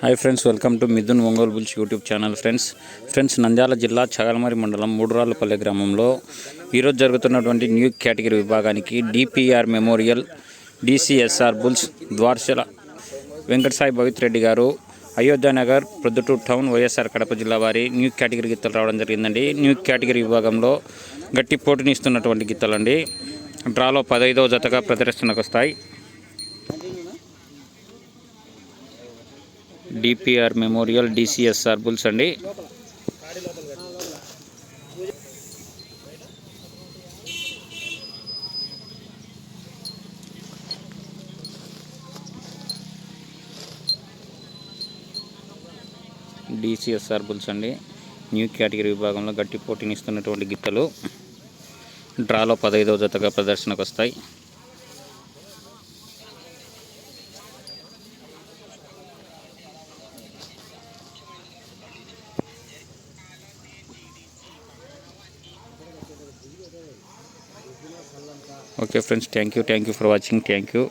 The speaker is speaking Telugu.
Hi friends, welcome to Mithun Ongole bulls YouTube channel. Friends Nandyal జిల్లా చగలమరి మండలం మూడురాళ్ళపల్లె గ్రామంలో ఈరోజు జరుగుతున్నటువంటి న్యూ కేటగిరీ విభాగానికి DPR memorial DCSR bulls Dwarchala Venkatasai Bhavith Reddy garu, Ayodhyanagar, Proddatur town, YSR Kadapa జిల్లా వారి న్యూ కేటగిరీ గిత్తలు రావడం జరిగిందండి. న్యూ కేటగిరీ విభాగంలో గట్టి పోటీని ఇస్తున్నటువంటి గిత్తలండి. డ్రాలో 15వ జతగా ప్రదర్శనకు వస్తాయి. డిపిఆర్ మెమోరియల్ డిసిఎస్ఆర్ బుల్స్ అండి. డిసిఎస్ఆర్ బుల్స్ అండి. న్యూ కేటగిరీ విభాగంలో గట్టి పోటీని ఇస్తున్నటువంటి గిత్తలు డ్రాలో 15వ జతగా ప్రదర్శనకు వస్తాయి. Okay friends, thank you for watching. Thank you.